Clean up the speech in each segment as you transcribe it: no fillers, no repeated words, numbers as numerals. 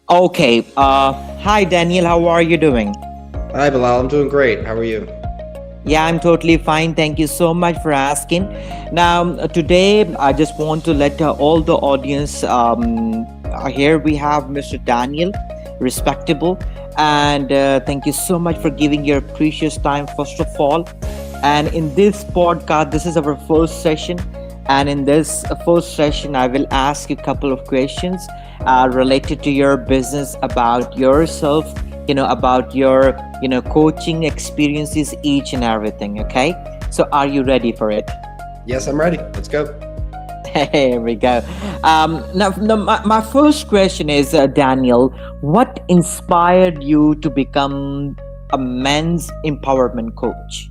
Okay. Hi, Daniel. How are you doing? Hi, Bilal. I'm doing great. How are you? Yeah, I'm totally fine. Thank you so much for asking. Now, today, I just want to let all the audience here we have Mr. Daniel, respectable. And thank you so much for giving your precious time, first of all. And in this podcast, this is our first session. And in this first session, I will ask you a couple of questions related to your business, about yourself, about your, coaching experiences, each and everything. Okay. So, are you ready for it? Yes, I'm ready. Let's go. Here we go. Now my first question is, Daniel, what inspired you to become a men's empowerment coach?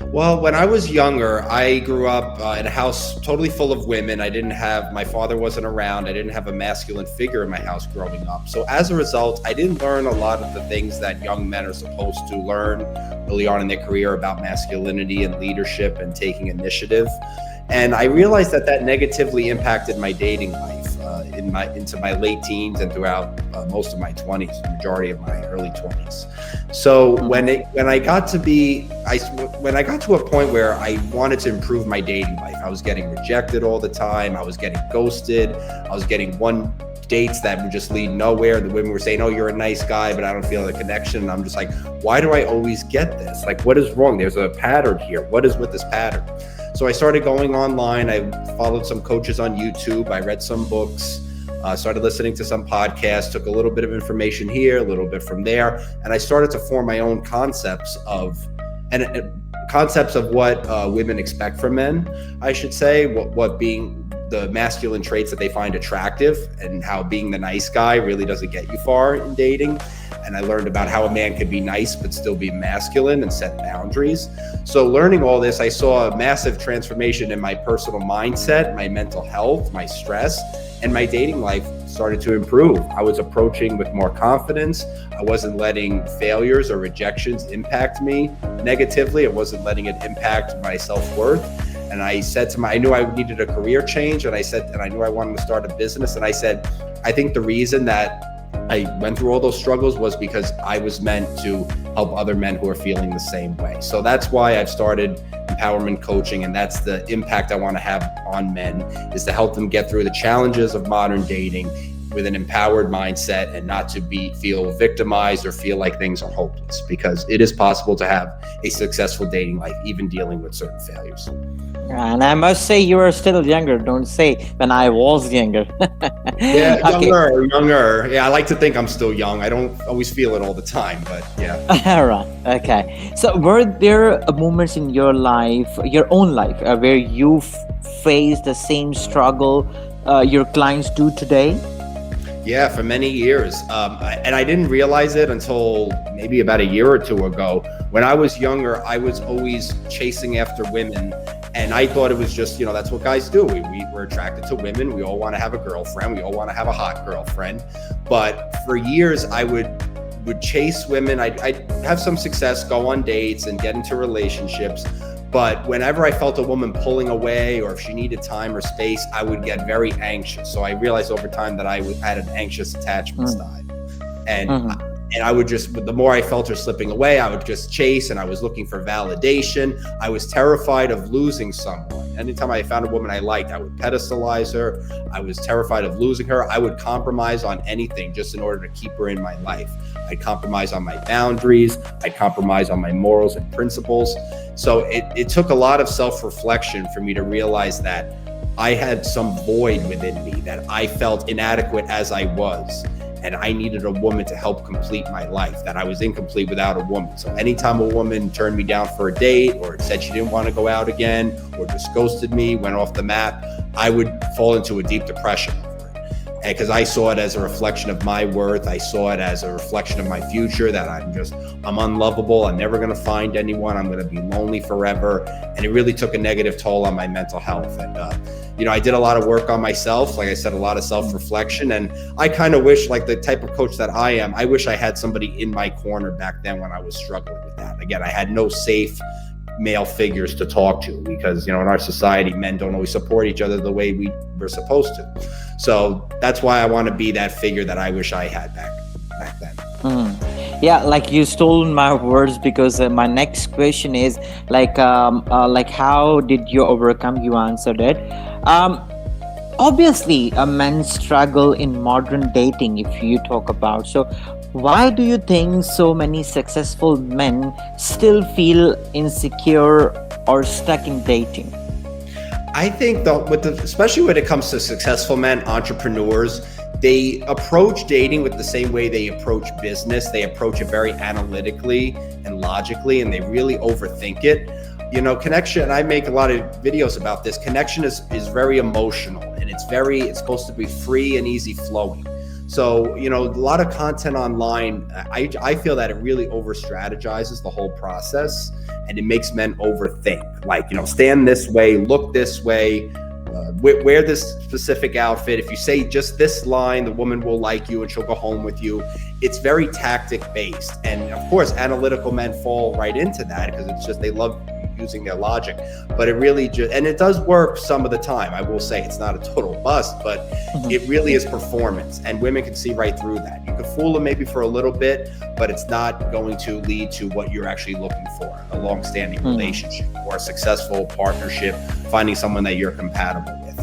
Well, when I was younger, I grew up in a house totally full of women. My father wasn't around. I didn't have a masculine figure in my house growing up. So as a result, I didn't learn a lot of the things that young men are supposed to learn early on in their career about masculinity and leadership and taking initiative. And I realized that negatively impacted my dating life into my late teens and throughout most of my 20s, the majority of my early 20s. So when I got to a point where I wanted to improve my dating life, I was getting rejected all the time. I was getting ghosted. I was getting one dates that would just lead nowhere. The women were saying, "Oh, you're a nice guy, but I don't feel the connection." And I'm just like, why do I always get this? Like, what is wrong? There's a pattern here. What is with this pattern? So I started going online. I followed some coaches on YouTube. I read some books, started listening to some podcasts, took a little bit of information here, a little bit from there. And I started to form my own concepts of what women expect from men, I should say, what being the masculine traits that they find attractive, and how being the nice guy really doesn't get you far in dating. And I learned about how a man could be nice but still be masculine and set boundaries. So learning all this, I saw a massive transformation in my personal mindset, my mental health, my stress, and my dating life started to improve. I was approaching with more confidence. I wasn't letting failures or rejections impact me negatively. I wasn't letting it impact my self-worth. And I said I knew I needed a career change. And I knew I wanted to start a business. And I said, I think the reason that I went through all those struggles was because I was meant to help other men who are feeling the same way. So that's why I've started empowerment coaching. And that's the impact I want to have on men, is to help them get through the challenges of modern dating with an empowered mindset, and not to feel victimized or feel like things are hopeless, because it is possible to have a successful dating life, even dealing with certain failures. And I must say, you are still younger. Don't say when I was younger. Yeah, Okay. younger. Yeah, I like to think I'm still young. I don't always feel it all the time, but yeah. All right. Okay. So, were there moments in your life, your own life, where you faced the same struggle your clients do today? Yeah, for many years. And I didn't realize it until maybe about a year or two ago. When I was younger, I was always chasing after women. And I thought it was just, that's what guys do. We're attracted to women. We all want to have a girlfriend. We all want to have a hot girlfriend. But for years, I would chase women. I'd have some success, go on dates and get into relationships. But whenever I felt a woman pulling away, or if she needed time or space, I would get very anxious. So I realized over time that I had an anxious attachment style. And I would the more I felt her slipping away, I would just chase, and I was looking for validation. I was terrified of losing someone. Anytime I found a woman I liked, I would pedestalize her. I was terrified of losing her. I would compromise on anything just in order to keep her in my life. I'd compromise on my boundaries. I'd compromise on my morals and principles. So it took a lot of self-reflection for me to realize that I had some void within me, that I felt inadequate as I was. And I needed a woman to help complete my life, that I was incomplete without a woman. So anytime a woman turned me down for a date, or said she didn't want to go out again, or just ghosted me, went off the map, I would fall into a deep depression over it. And because I saw it as a reflection of my worth. I saw it as a reflection of my future, that I'm unlovable. I'm never going to find anyone. I'm going to be lonely forever. And it really took a negative toll on my mental health. And, I did a lot of work on myself. Like I said, a lot of self-reflection. And I kind of wish, like the type of coach that I am, I wish I had somebody in my corner back then when I was struggling with that. Again, I had no safe male figures to talk to, because, in our society, men don't always support each other the way we're supposed to. So that's why I want to be that figure that I wish I had back then. Yeah, like you stole my words, because my next question is like how did you overcome? You answered it. Um, Obviously, men struggle in modern dating. If you talk about, so why do you think so many successful men still feel insecure or stuck in dating? I think though, especially when it comes to successful men, entrepreneurs, they approach dating with the same way they approach business. They approach it very analytically and logically, and they really overthink it. Connection, I make a lot of videos about this. Connection is very emotional, and it's supposed to be free and easy flowing. So, a lot of content online, I feel that it really over strategizes the whole process, and it makes men overthink. Like, stand this way, look this way, wear this specific outfit. If you say just this line, the woman will like you and she'll go home with you. It's very tactic based. And of course, analytical men fall right into that because it's just, they love using their logic, but it really and it does work some of the time. I will say it's not a total bust, but it really is performance, and women can see right through that. You could fool them maybe for a little bit, but it's not going to lead to what you're actually looking for, a long-standing relationship or a successful partnership, finding someone that you're compatible with.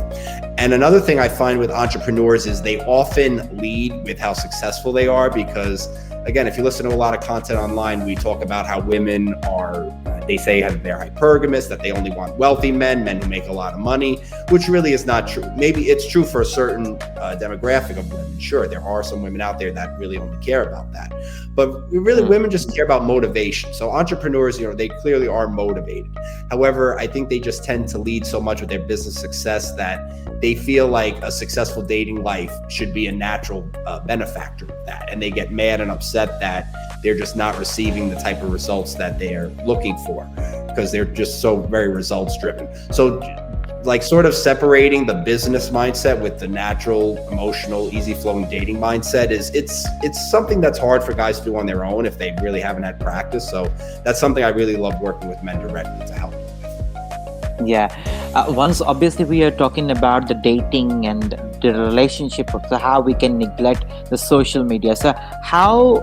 And another thing I find with entrepreneurs is they often lead with how successful they are, because again, if you listen to a lot of content online, we talk about how women are, they say they're hypergamous, that they only want wealthy men who make a lot of money, which really is not true. Maybe it's true for a certain demographic of women. Sure, there are some women out there that really only care about that. But really, women just care about motivation. So entrepreneurs, they clearly are motivated. However, I think they just tend to lead so much with their business success that they feel like a successful dating life should be a natural benefactor of that. And they get mad and upset that they're just not receiving the type of results that they're looking for, because they're just so very results driven. So like sort of separating the business mindset with the natural, emotional, easy flowing dating mindset it's something that's hard for guys to do on their own if they really haven't had practice. So that's something I really love working with men directly to help them with. Yeah. Once obviously we are talking about the dating and the relationship, so how we can neglect the social media. So how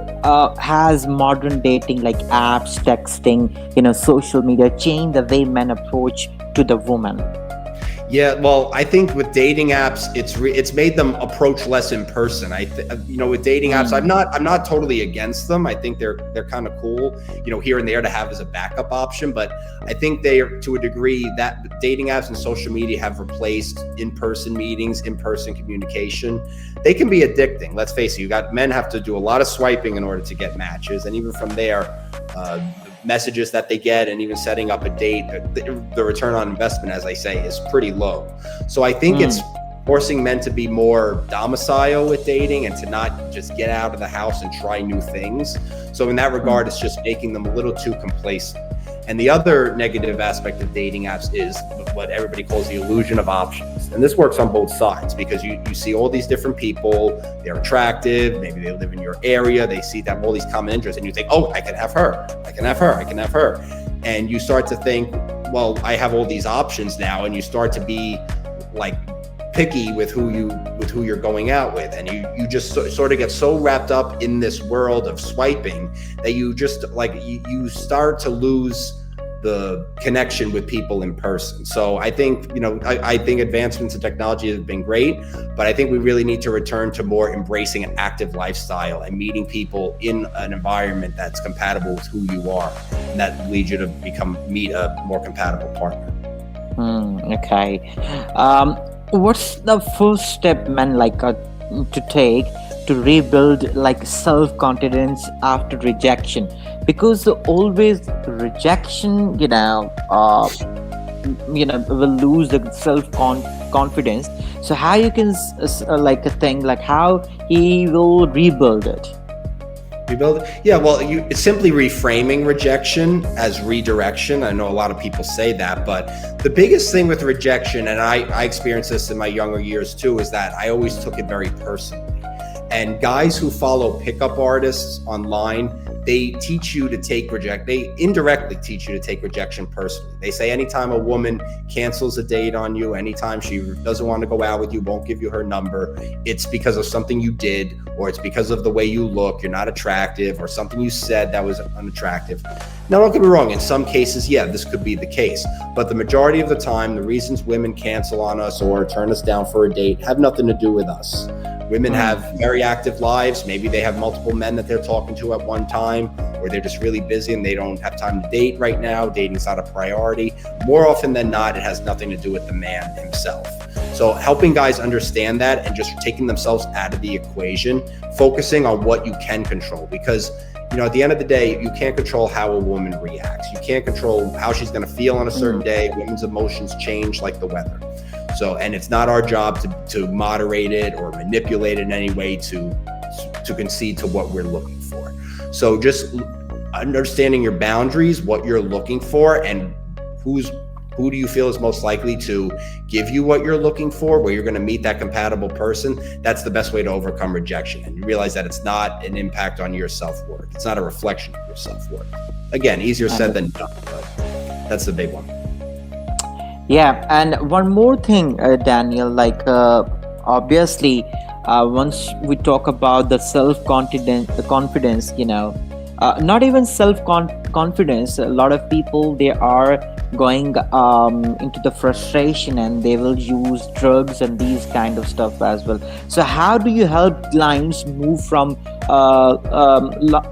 has modern dating, like apps, texting, social media, changed the way men approach to the woman? Yeah, well, I think with dating apps, it's made them approach less in person. With dating apps, I'm not totally against them. I think they're kind of cool, here and there to have as a backup option. But I think they are, to a degree, that dating apps and social media have replaced in-person meetings, in-person communication. They can be addicting. Let's face it. Men have to do a lot of swiping in order to get matches, and even from there, messages that they get and even setting up a date, the return on investment, as I say, is pretty low. So I think it's forcing men to be more domicile with dating and to not just get out of the house and try new things. So in that regard, it's just making them a little too complacent. And the other negative aspect of dating apps is what everybody calls the illusion of options. And this works on both sides, because you see all these different people, they're attractive, maybe they live in your area, they see that all these common interests, and you think, oh, I can have her, I can have her, I can have her. And you start to think, well, I have all these options now, and you start to be like picky with who you're going out with, and you just sort of get so wrapped up in this world of swiping that you just you start to lose the connection with people in person. So I think I think advancements in technology have been great, but I think we really need to return to more embracing an active lifestyle and meeting people in an environment that's compatible with who you are, and that leads you to meet a more compatible partner. Okay. What's the first step men to take to rebuild self-confidence after rejection? Because always rejection, will lose the self-confidence. So how you can how he will rebuild it? Rebuild it? Yeah, well, it's simply reframing rejection as redirection. I know a lot of people say that, but the biggest thing with rejection, and I experienced this in my younger years too, is that I always took it very personally. And guys who follow pickup artists online they teach you to take they indirectly teach you to take rejection personally. They say anytime a woman cancels a date on you, anytime she doesn't want to go out with you, won't give you her number, it's because of something you did, or it's because of the way you look, you're not attractive, or something you said that was unattractive. Now, don't get me wrong, in some cases, yeah, this could be the case, but the majority of the time, the reasons women cancel on us or turn us down for a date have nothing to do with us. Women have very active lives. Maybe they have multiple men that they're talking to at one time, or they're just really busy and they don't have time to date right now. Dating's not a priority. More often than not, it has nothing to do with the man himself. So helping guys understand that and just taking themselves out of the equation, focusing on what you can control, because at the end of the day, you can't control how a woman reacts. You can't control how she's going to feel on a certain day. Women's emotions change like the weather. So, and it's not our job to moderate it or manipulate it in any way to concede to what we're looking for. So just understanding your boundaries, what you're looking for, and who do you feel is most likely to give you what you're looking for, where you're going to meet that compatible person. That's the best way to overcome rejection. And you realize that it's not an impact on your self-worth. It's not a reflection of your self-worth. Again, easier said than done, but that's the big one. Yeah, and one more thing, Daniel, obviously, once we talk about the confidence, not even confidence, a lot of people, they are going into the frustration and they will use drugs and these kind of stuff as well. So how do you help clients move from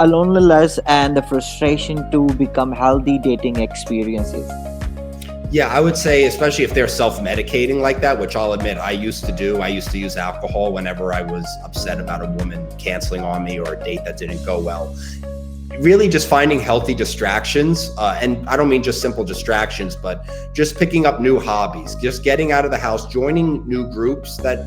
loneliness and the frustration to become healthy dating experiences? Yeah, I would say, especially if they're self-medicating like that, which I'll admit I used to do. I used to use alcohol whenever I was upset about a woman canceling on me or a date that didn't go well. Really just finding healthy distractions. And I don't mean just simple distractions, but just picking up new hobbies, just getting out of the house, joining new groups that,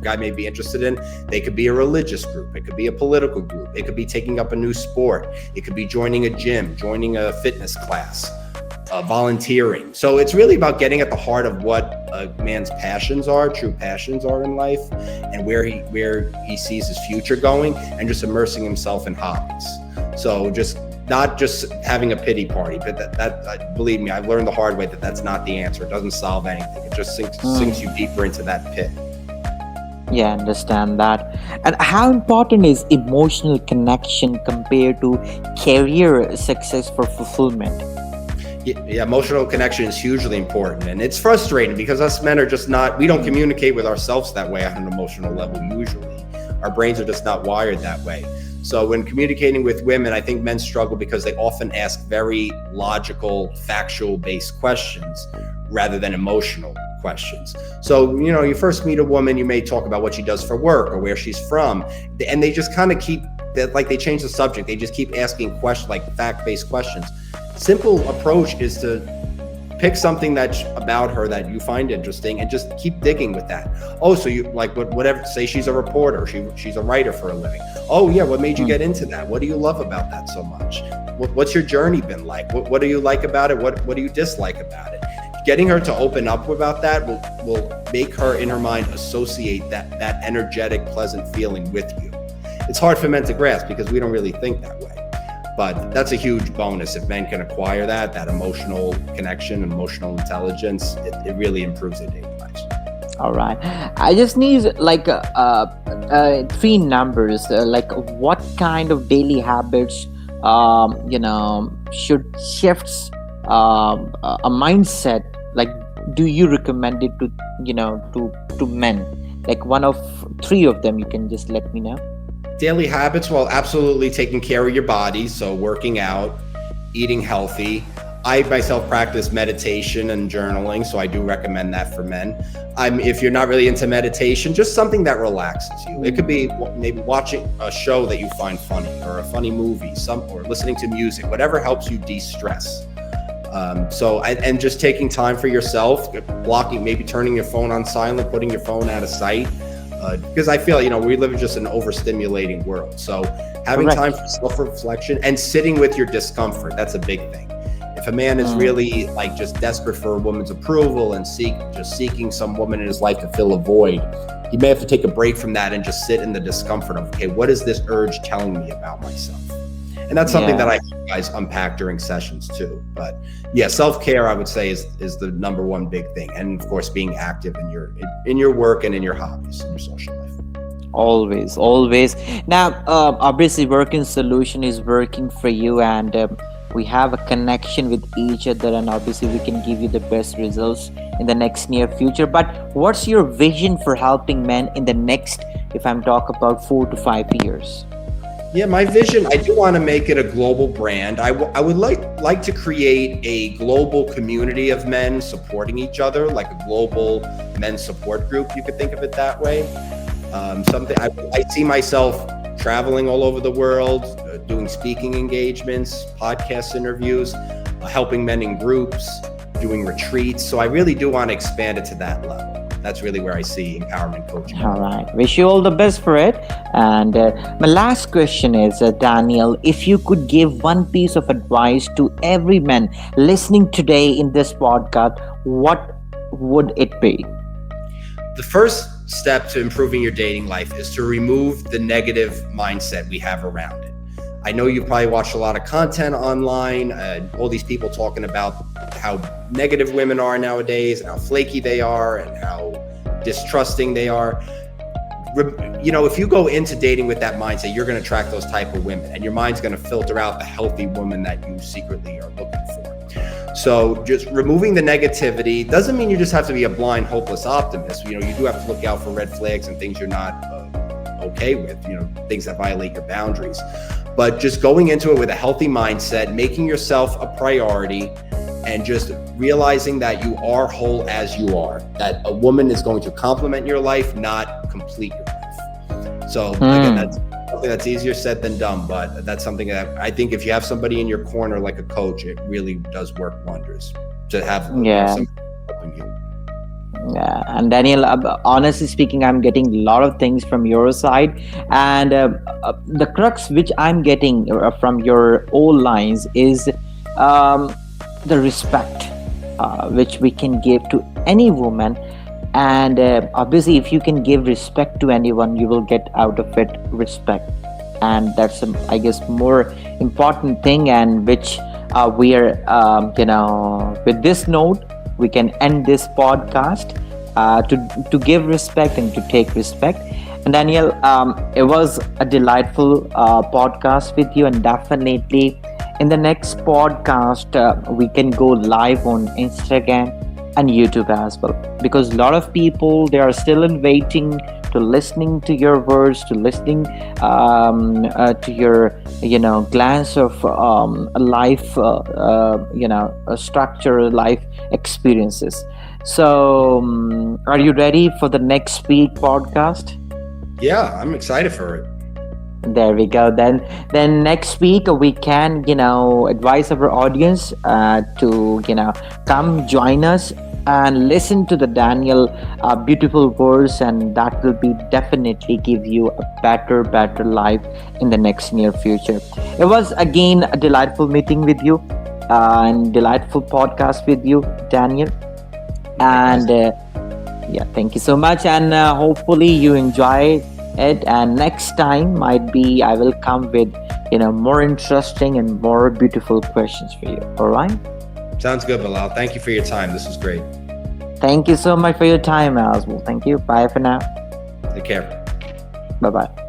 guy may be interested in. They could be a religious group. It could be a political group. It could be taking up a new sport. It could be joining a gym, joining a fitness class. Volunteering. So it's really about getting at the heart of what a man's true passions are in life, and where he sees his future going, and just immersing himself in hobbies. So just not just having a pity party, but that believe me, I've learned the hard way that that's not the answer. It doesn't solve anything. It just sinks you deeper into that pit. Yeah, I understand that. And how important is emotional connection compared to career success for fulfillment? Yeah, emotional connection is hugely important, and it's frustrating because us men are just we don't communicate with ourselves that way on an emotional level usually. Our brains are just not wired that way. So when communicating with women, I think men struggle because they often ask very logical, factual-based questions rather than emotional questions. So, you first meet a woman, you may talk about what she does for work or where she's from, and they just kind of keep that, like they change the subject. They just keep asking questions, like fact-based questions. Simple approach is to pick something about her that you find interesting and just keep digging with that. Oh, so you like whatever, say she's a reporter, she's a writer for a living. Oh yeah, what made you get into that? What do you love about that so much? What's your journey been like? What do you like about it? What do you dislike about it? Getting her to open up about that will make her in her mind associate that energetic, pleasant feeling with you. It's hard for men to grasp because we don't really think that way. But that's a huge bonus. If men can acquire that emotional connection, emotional intelligence, it really improves their dating lives. All right. I just need three numbers. What kind of daily habits, should shifts a mindset? Like, do you recommend it to men? Like one of three of them, you can just let me know. Daily habits, well, absolutely taking care of your body. So working out, eating healthy. I myself practice meditation and journaling, so I do recommend that for men. If you're not really into meditation, just something that relaxes you. It could be maybe watching a show that you find funny, or a funny movie, or listening to music, whatever helps you de-stress. And just taking time for yourself, blocking, maybe turning your phone on silent, putting your phone out of sight. Because I feel, we live in just an overstimulating world. So having time for self-reflection and sitting with your discomfort, that's a big thing. If a man is really just desperate for a woman's approval and seeking some woman in his life to fill a void, he may have to take a break from that and just sit in the discomfort of, okay, what is this urge telling me about myself? And that's something that Yeah. I help guys unpack during sessions too. But yeah, self-care, I would say, is the number one big thing. And of course, being active in your work and in your hobbies, in your social life. Always, always. Now, obviously, working solution is working for you, and we have a connection with each other, and obviously, we can give you the best results in the next near future. But what's your vision for helping men in the next, if I'm talk about 4 to 5 years? Yeah, my vision, I do want to make it a global brand. I would like to create a global community of men supporting each other, like a global men's support group. You could think of it that way. Something I see myself traveling all over the world, doing speaking engagements, podcast interviews, helping men in groups, doing retreats. So I really do want to expand it to that level. That's really where I see empowerment coaching. All right. Wish you all the best for it. And my last question is, Daniel, if you could give one piece of advice to every man listening today in this podcast, what would it be? The first step to improving your dating life is to remove the negative mindset we have around it. I know you probably watched a lot of content online, all these people talking about how negative women are nowadays, and how flaky they are, and how distrusting they are. If you go into dating with that mindset, you're going to attract those type of women, and your mind's going to filter out the healthy woman that you secretly are looking for. So just removing the negativity doesn't mean you just have to be a blind, hopeless optimist. You do have to look out for red flags and things you're not okay with, things that violate your boundaries. But just going into it with a healthy mindset, making yourself a priority, and just realizing that you are whole as you are, that a woman is going to complement your life, not complete your life. So again, that's something that's easier said than done, but that's something that I think if you have somebody in your corner like a coach, it really does work wonders to have somebody helping you. Yeah, and Daniel, honestly speaking, I'm getting a lot of things from your side, and the crux which I'm getting from your all lines is the respect which we can give to any woman, and obviously, if you can give respect to anyone, you will get out of it respect, and that's I guess more important thing, and which we are with this note we can end this podcast to give respect and to take respect. And Daniel, it was a delightful podcast with you, and definitely in the next podcast we can go live on Instagram and YouTube as well, because a lot of people, they are still in waiting to listening to your words, to listening to your glance of life structure, life experiences. So are you ready for the next week podcast? Yeah, I'm excited for it. There we go. Then next week we can advise our audience to come join us and listen to the Daniel beautiful words, and that will be definitely give you a better life in the next near future. It was again a delightful meeting with you and delightful podcast with you, Daniel. And yeah, thank you so much, and hopefully you enjoy it, and next time might be I will come with more interesting and more beautiful questions for you. All right, sounds good, Bilal. Thank you for your time. This was great. Thank you so much for your time as well. Thank you. Bye for now. Take care. Bye bye.